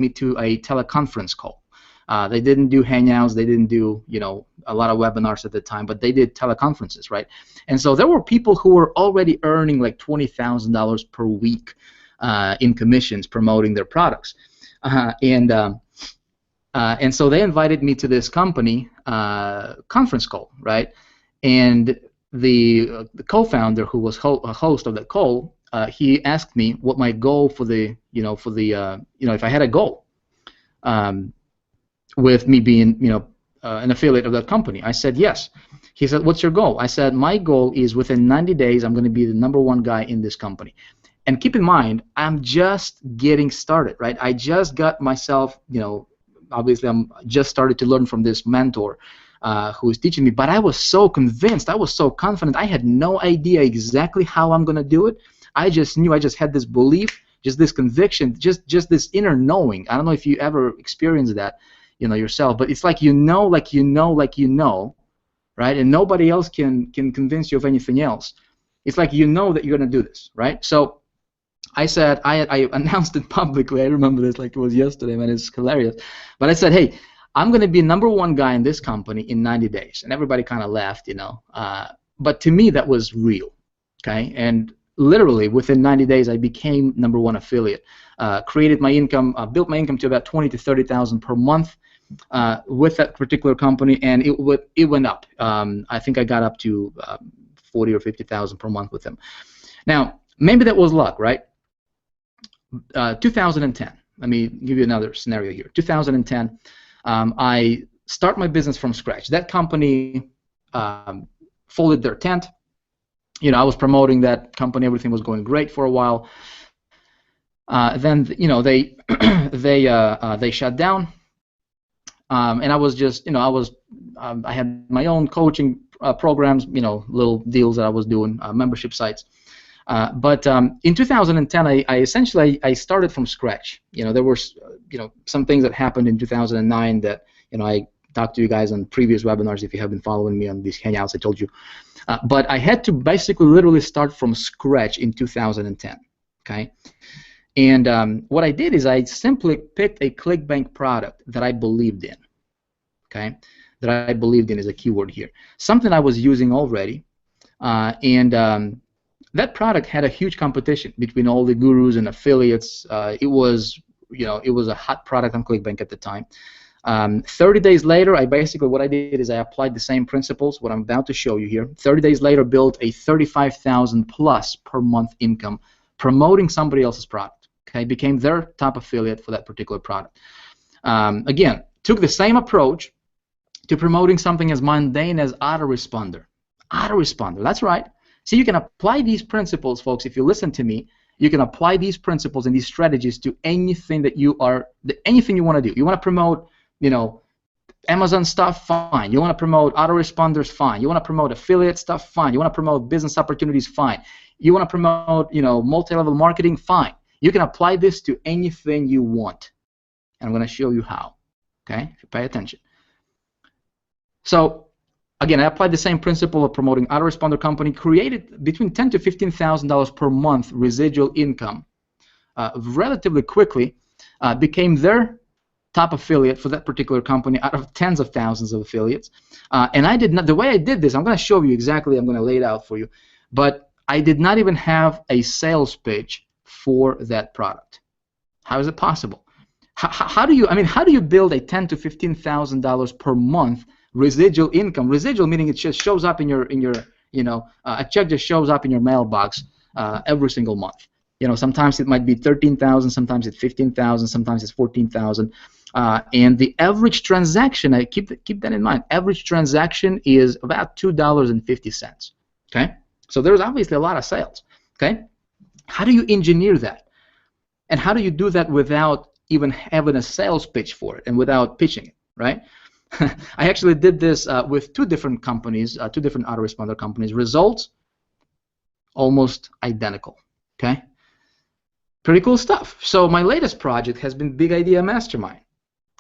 me to a teleconference call. They didn't do Hangouts, they didn't do, you know, a lot of webinars at the time, but they did teleconferences, right? And so there were people who were already earning like $20,000 per week in commissions promoting their products, and so they invited me to this company conference call, right? And the co-founder, who was a host of that call, he asked me what my goal for the, if I had a goal with me being, an affiliate of that company. I said yes. He said, "What's your goal?" I said, "My goal is within 90 days, I'm going to be the #1 guy in this company." And keep in mind, I'm just getting started, right? I just got myself, obviously I'm just started to learn from this mentor who was teaching me, but I was so convinced, I was so confident, I had no idea exactly how I'm going to do it. I just knew, I just had this belief, just this conviction, just this inner knowing. I don't know if you ever experienced that, yourself, but it's like you know, right? And nobody else can convince you of anything else. It's like you know that you're going to do this, right? So I said, I announced it publicly. I remember this like it was yesterday, man. It's hilarious. But I said, hey, I'm going to be #1 guy in this company in 90 days. And everybody kind of laughed, but to me, that was real, okay? And literally within 90 days, I became #1 affiliate, created my income, built my income to about $20,000 to $30,000 per month with that particular company, and it went up. I think I got up to 40 or 50,000 per month with them. Now, maybe that was luck, right? 2010. Let me give you another scenario here. 2010, I start my business from scratch. That company folded their tent. I was promoting that company. Everything was going great for a while. Then, they they shut down, and I was just, I had my own coaching programs, little deals that I was doing, membership sites. But in 2010, I essentially started from scratch. There were some things that happened in 2009 that I talked to you guys on previous webinars. If you have been following me on these Hangouts, I told you. But I had to basically literally start from scratch in 2010. Okay, and what I did is I simply picked a ClickBank product that I believed in. Okay, that I believed in is a keyword here. Something I was using already, and that product had a huge competition between all the gurus and affiliates. It was a hot product on ClickBank at the time. 30 days later, what I did is I applied the same principles, what I'm about to show you here. 30 days later, built a 35,000 plus per month income promoting somebody else's product. Okay, became their top affiliate for that particular product. Again, took the same approach to promoting something as mundane as autoresponder. Autoresponder, that's right. See, you can apply these principles, folks. If you listen to me, you can apply these principles and these strategies to anything that anything you want to do. You want to promote, Amazon stuff, fine. You want to promote autoresponders, fine. You want to promote affiliate stuff, fine. You want to promote business opportunities, fine. You want to promote, multi-level marketing, fine. You can apply this to anything you want, and I'm going to show you how. Okay, if you pay attention. So, again, I applied the same principle of promoting autoresponder company, created between $10,000 to $15,000 per month residual income relatively quickly, became their top affiliate for that particular company out of tens of thousands of affiliates. And I did not, the way I did this, I'm going to show you exactly, I'm going to lay it out for you, but I did not even have a sales pitch for that product. How is it possible? How do you build a $10,000 to $15,000 per month residual income? Residual meaning it just shows up in your a check just shows up in your mailbox every single month. Sometimes it might be 13,000, sometimes it's 15,000, sometimes it's 14,000, and the average transaction, I keep that in mind. Average transaction is about $2.50. Okay, so there's obviously a lot of sales. Okay, how do you engineer that, and how do you do that without even having a sales pitch for it and without pitching it, right? I actually did this with two different companies, two different autoresponder companies. Results almost identical. Okay, pretty cool stuff. So my latest project has been Big Idea Mastermind.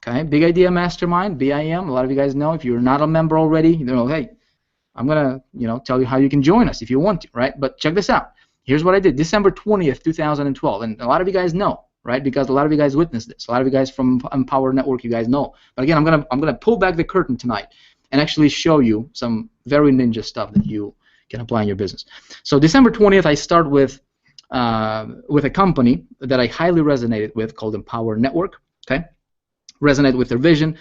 Okay, Big Idea Mastermind, BIM. A lot of you guys know. If you're not a member already, hey, I'm gonna tell you how you can join us if you want to, right? But check this out. Here's what I did. December 20th, 2012, and a lot of you guys know, right? Because a lot of you guys witnessed this. A lot of you guys from Empower Network, you guys know. But again, I'm gonna pull back the curtain tonight and actually show you some very ninja stuff that you can apply in your business. So December 20th, I start with a company that I highly resonated with called Empower Network. Okay, resonate with their vision.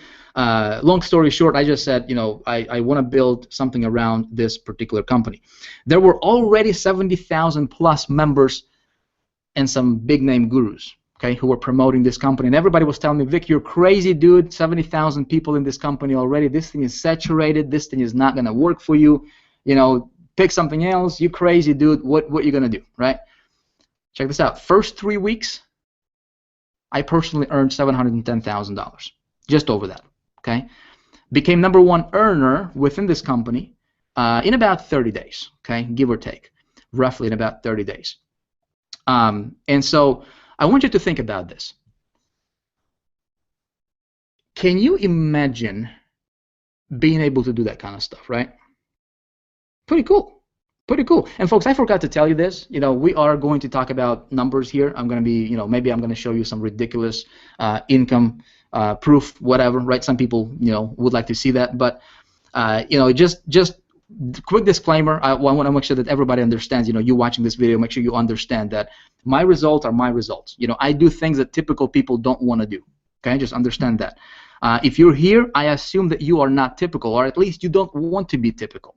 Long story short, I just said, I want to build something around this particular company. There were already 70,000 plus members and some big name gurus, okay, who were promoting this company, and everybody was telling me, Vic, you're crazy, dude. 70,000 people in this company already. This thing is saturated. This thing is not gonna work for you. Pick something else. You crazy, dude. What you gonna do, right? Check this out. First 3 weeks, I personally earned $710,000, just over that. Okay, became #1 earner within this company in about 30 days. Okay, give or take, roughly in about 30 days. And so I want you to think about this. Can you imagine being able to do that kind of stuff, right? Pretty cool. Pretty cool. And folks, I forgot to tell you this. We are going to talk about numbers here. I'm going to be, maybe I'm going to show you some ridiculous income proof, whatever, right? Some people, would like to see that. But, just quick disclaimer. I want to make sure that everybody understands. You watching this video, make sure you understand that my results are my results. I do things that typical people don't want to do. Okay, just understand that. If you're here, I assume that you are not typical, or at least you don't want to be typical.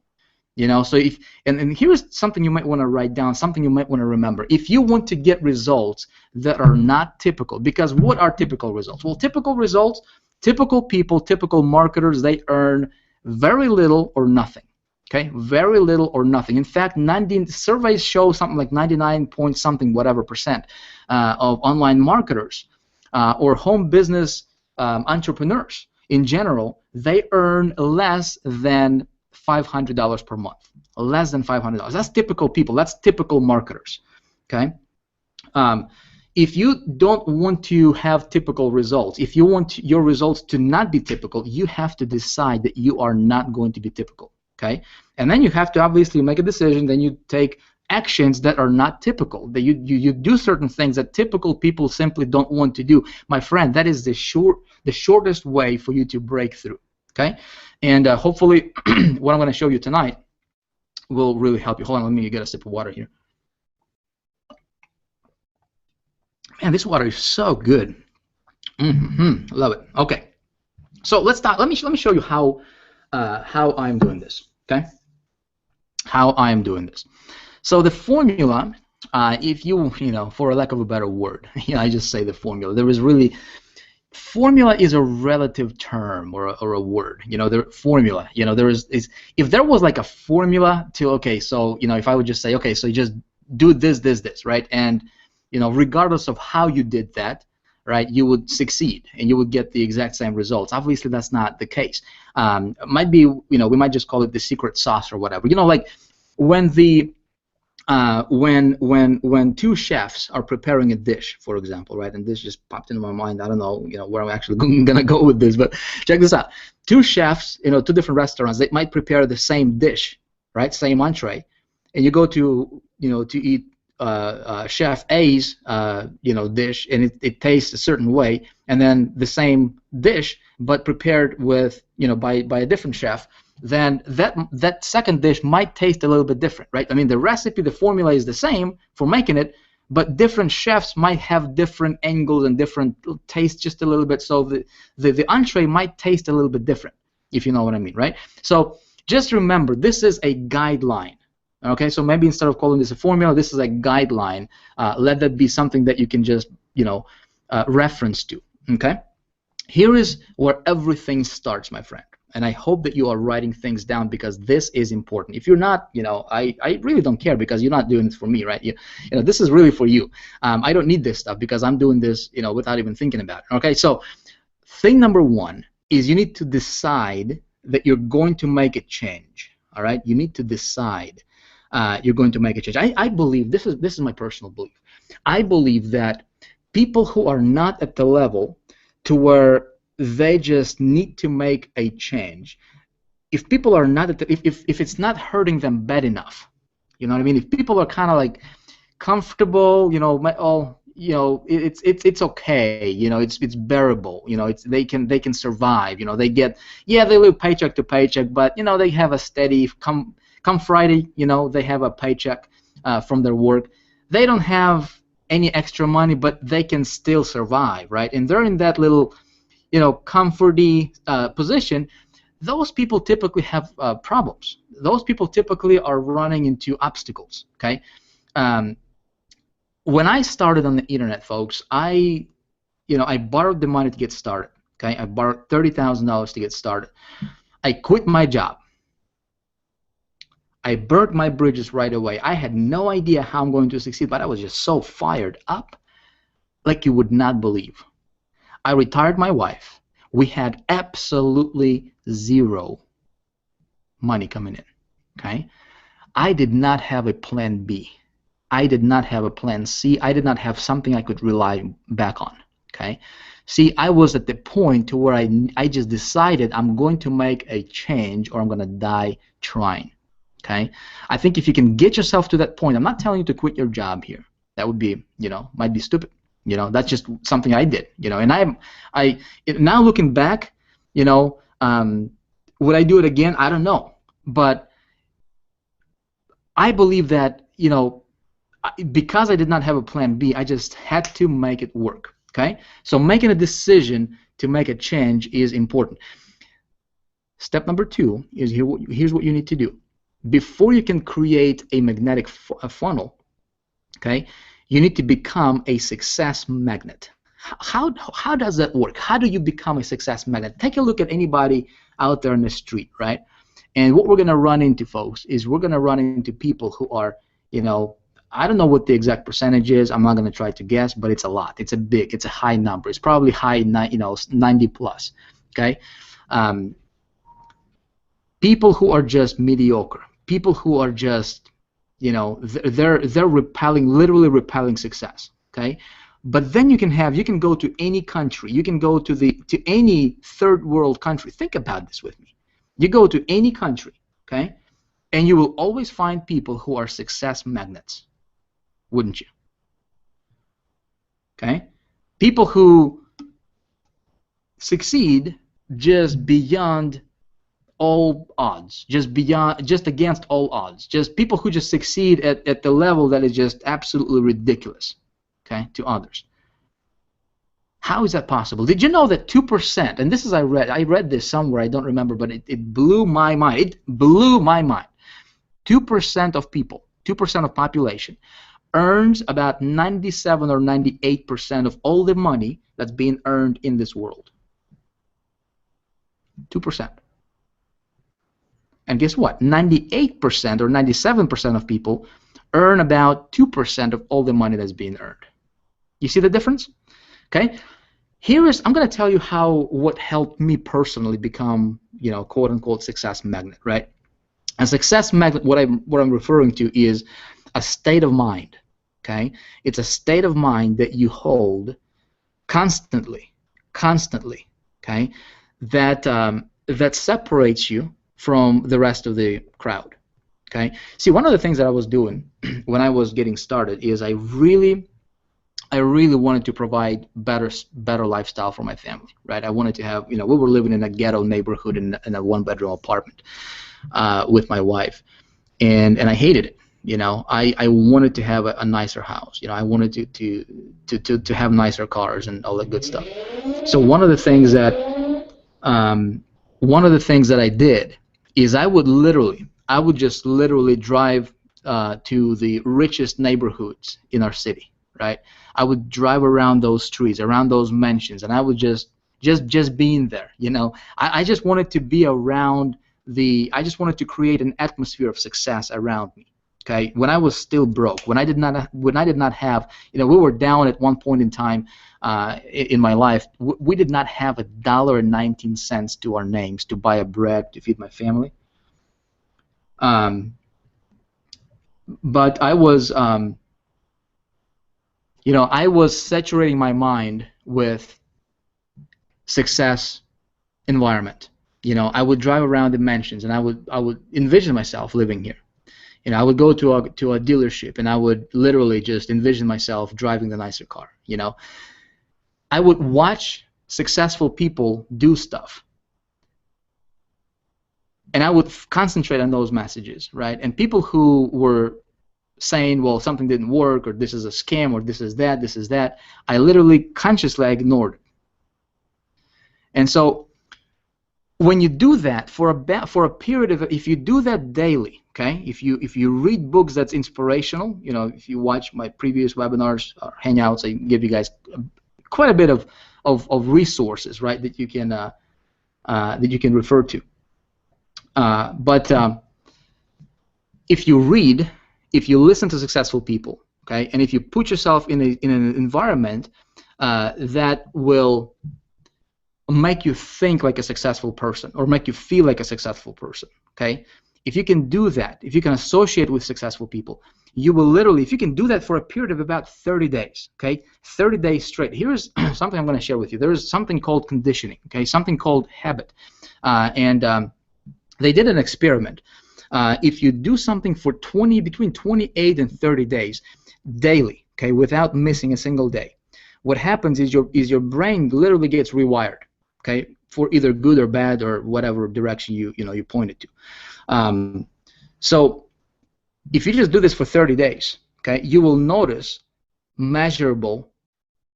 So and here's something you might want to write down, something you might want to remember. If you want to get results that are not typical, because what are typical results? Well, typical results, typical people, typical marketers, they earn very little or nothing. Okay, very little or nothing. In fact, surveys show something like 99 point something whatever percent of online marketers or home business entrepreneurs in general, they earn less than $500 per month. Less than $500. That's typical people. That's typical marketers. Okay. If you don't want to have typical results, if you want your results to not be typical, you have to decide that you are not going to be typical. Okay, and then you have to obviously make a decision. Then you take actions that are not typical. That you do certain things that typical people simply don't want to do. My friend, that is the shortest way for you to break through. Okay, and hopefully, what I'm going to show you tonight will really help you. Hold on, let me get a sip of water here. Man, this water is so good. Love it. Okay, so let's start. Let me show you how I'm doing this. Okay, how I am doing this. So the formula, if you for lack of a better word, I just say the formula. There is really formula is a relative term or a word. The formula. There is if there was like a formula to so if I would just say so you just do this, right? And regardless of how you did that, right, you would succeed and you would get the exact same results. Obviously, that's not the case. It might be, we might just call it the secret sauce or whatever. Like when the when two chefs are preparing a dish, for example, right, and this just popped into my mind. I don't know, where I'm actually gonna go with this, but check this out. Two chefs, two different restaurants, they might prepare the same dish, right, same entree, and you go to, to eat Chef A's, dish, and it tastes a certain way, and then the same dish, but prepared with, by a different chef, then that second dish might taste a little bit different, right? I mean, the recipe, the formula is the same for making it, but different chefs might have different angles and different tastes just a little bit, so the entree might taste a little bit different, if you know what I mean, right? So just remember, this is a guideline. Okay, so maybe instead of calling this a formula, this is a guideline. Let that be something that you can just, reference to. Okay, here is where everything starts, my friend. And I hope that you are writing things down because this is important. If you're not, I really don't care because you're not doing it for me, right? This is really for you. I don't need this stuff because I'm doing this, without even thinking about it. Okay, so thing number one is you need to decide that you're going to make a change. All right, you need to decide. You're going to make a change. I believe this is my personal belief. I believe that people who are not at the level to where they just need to make a change. If people are not at the, if it's not hurting them bad enough, you know what I mean? If people are kind of like comfortable, you know, it's okay, you know, it's bearable, you know, it's they can survive, you know, they get, yeah, they live paycheck to paycheck, but you know, they have a steady come Friday, you know, they have a paycheck from their work. They don't have any extra money, but they can still survive, right? And they're in that little, you know, comforty position. Those people typically have problems. Those people typically are running into obstacles. Okay. Um, when I started on the internet, folks, I borrowed the money to get started. Okay, I borrowed $30,000 to get started. I quit my job. I burnt my bridges right away. I had no idea how I'm going to succeed, but I was just so fired up, like you would not believe. I retired my wife. We had absolutely zero money coming in. Okay, I did not have a plan B. I did not have a plan C. I did not have something I could rely back on. Okay, see, I was at the point to where I just decided I'm going to make a change or I'm going to die trying. Okay, I think if you can get yourself to that point, I'm not telling you to quit your job here. That would be, you know, might be stupid. You know, that's just something I did. You know, and now looking back, you know, would I do it again? I don't know, but I believe that, you know, because I did not have a plan B, I just had to make it work. Okay, so making a decision to make a change is important. Step number 2 is here's what you need to do. Before you can create a magnetic funnel, okay, you need to become a success magnet. How does that work? How do you become a success magnet? Take a look at anybody out there on the street, right? And what we're going to run into, folks, is we're going to run into people who are, you know, I don't know what the exact percentage is. I'm not going to try to guess, but it's a lot. It's a high number. It's probably high, you know, 90 plus. Okay, people who are just mediocre. People who are just, you know, they're repelling, literally repelling success. Okay, but then you can go to any country. You can go to any third world country. Think about this with me. You go to any country, okay, and you will always find people who are success magnets. Wouldn't you? Okay? People who succeed just beyond all odds, just against all odds, just people who just succeed at the level that is just absolutely ridiculous, okay, to others. How is that possible? Did you know that 2%, and this is I read this somewhere, I don't remember, but it blew my mind. It blew my mind. 2% of people, 2% of population, earns about 97 or 98% of all the money that's being earned in this world. 2%. And guess what? 98% or 97% of people earn about 2% of all the money that's being earned. You see the difference? Okay. I'm going to tell you what helped me personally become, you know, quote unquote success magnet, right? A success magnet, what I'm referring to is a state of mind. Okay, it's a state of mind that you hold constantly. Okay, that separates you from the rest of the crowd. Okay, see, one of the things that I was doing when I was getting started is I really wanted to provide better lifestyle for my family. Right, I wanted to have, you know, we were living in a ghetto neighborhood in a one-bedroom apartment with my wife, and I hated it. You know, I wanted to have a nicer house. You know, I wanted to have nicer cars and all that good stuff. So one of the things that I did is I would just literally drive to the richest neighborhoods in our city. Right, I would drive around those streets, around those mansions, and I would just being there. You know, I just wanted to be around I just wanted to create an atmosphere of success around me. Okay, when I was still broke, when I did not have, you know, we were down at one point in time in my life. We did not have $1.19 to our names to buy a bread to feed my family. But I was, you know, I was saturating my mind with success environment. You know, I would drive around the mansions, and I would envision myself living here. You know, I would go to a dealership and I would literally just envision myself driving the nicer car. You know, I would watch successful people do stuff, and I would concentrate on those messages, right? And people who were saying, well, something didn't work, or this is a scam, or this is that, I literally consciously ignored it. And so when you do that for a period of, if you do that daily, okay, if you read books that's inspirational, you know, if you watch my previous webinars or hangouts, I give you guys quite a bit of resources, right, that you can refer to. But if you read, if you listen to successful people, okay, and if you put yourself in an environment that will make you think like a successful person or make you feel like a successful person, okay, if you can do that, if you can associate with successful people, you will literally, if you can do that for a period of about 30 days, okay, 30 days straight. Here's something I'm going to share with you. There is something called conditioning, okay, something called habit, and they did an experiment. If you do something for between 28 and 30 days daily, okay, without missing a single day, what happens is your brain literally gets rewired, okay, for either good or bad or whatever direction you point it to. So if you just do this for 30 days, okay, you will notice measurable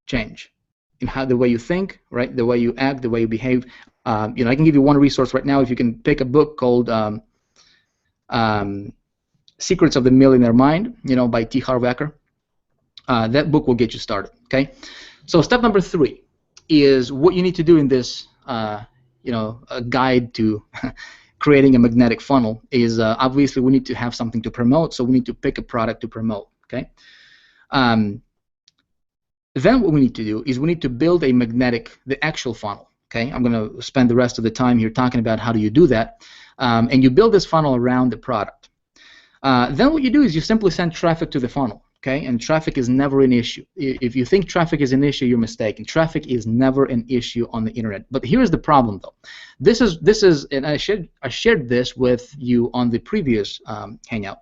change in how the way you think, right, the way you act, the way you behave. I can give you one resource right now. If you can pick a book called Secrets of the Millionaire Mind, by T. Harv Eker, that book will get you started. Okay, so step number 3 is what you need to do in this, a guide to creating a magnetic funnel is obviously we need to have something to promote, so we need to pick a product to promote. Okay. Then what we need to do is we need to build the actual funnel. Okay, I'm going to spend the rest of the time here talking about how do you do that, and you build this funnel around the product. Then what you do is you simply send traffic to the funnel. Okay, and traffic is never an issue. If you think traffic is an issue, you're mistaken. Traffic is never an issue on the internet. But here's the problem, though. This is, and I shared this with you on the previous hangout.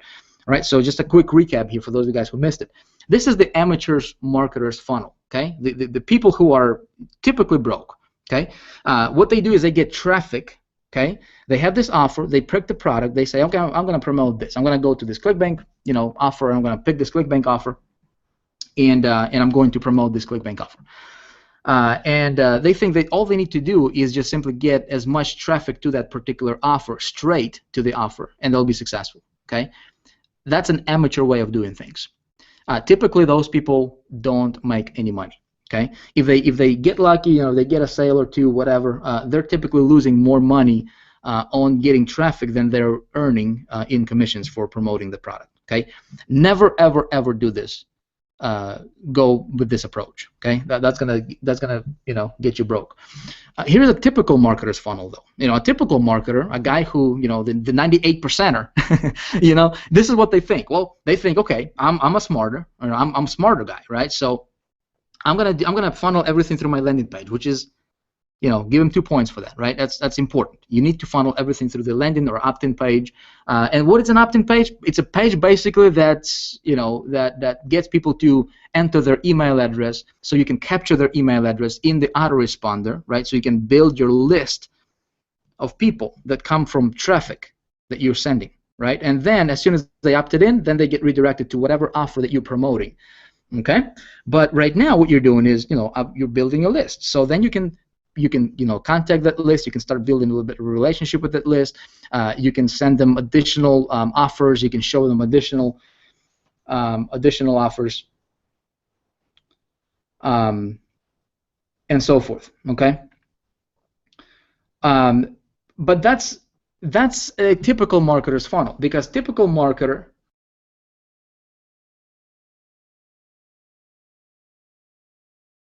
All right, so just a quick recap here for those of you guys who missed it. This is the amateurs marketers funnel. Okay, the people who are typically broke. Okay, what they do is they get traffic. Okay, they have this offer. They pick the product. They say, okay, I'm going to promote this. I'm going to go to this ClickBank, offer. I'm going to pick this ClickBank offer, and I'm going to promote this ClickBank offer. And they think that all they need to do is just simply get as much traffic to that particular offer straight to the offer, and they'll be successful. Okay, that's an amateur way of doing things. Typically, those people don't make any money. Okay, if they get lucky, they get a sale or two, whatever, they're typically losing more money on getting traffic than they're earning in commissions for promoting the product. Okay, never ever ever do this. Go with this approach. Okay, that's gonna get you broke. Here's a typical marketer's funnel, though. A typical marketer, a guy who the 98%er, this is what they think. Well, they think, okay, I'm a smarter, I'm a smarter guy, right? So I'm gonna funnel everything through my landing page, which is, give them 2 points for that, right? That's important. You need to funnel everything through the landing or opt-in page. And what is an opt-in page? It's a page basically that's that gets people to enter their email address, so you can capture their email address in the autoresponder, right? So you can build your list of people that come from traffic that you're sending, right? And then as soon as they opted in, then they get redirected to whatever offer that you're promoting. Okay, but right now what you're doing is you're building a list. So then you can contact that list. You can start building a little bit of a relationship with that list. You can send them additional offers. You can show them additional offers, and so forth. Okay, but that's a typical marketer's funnel, because typical marketer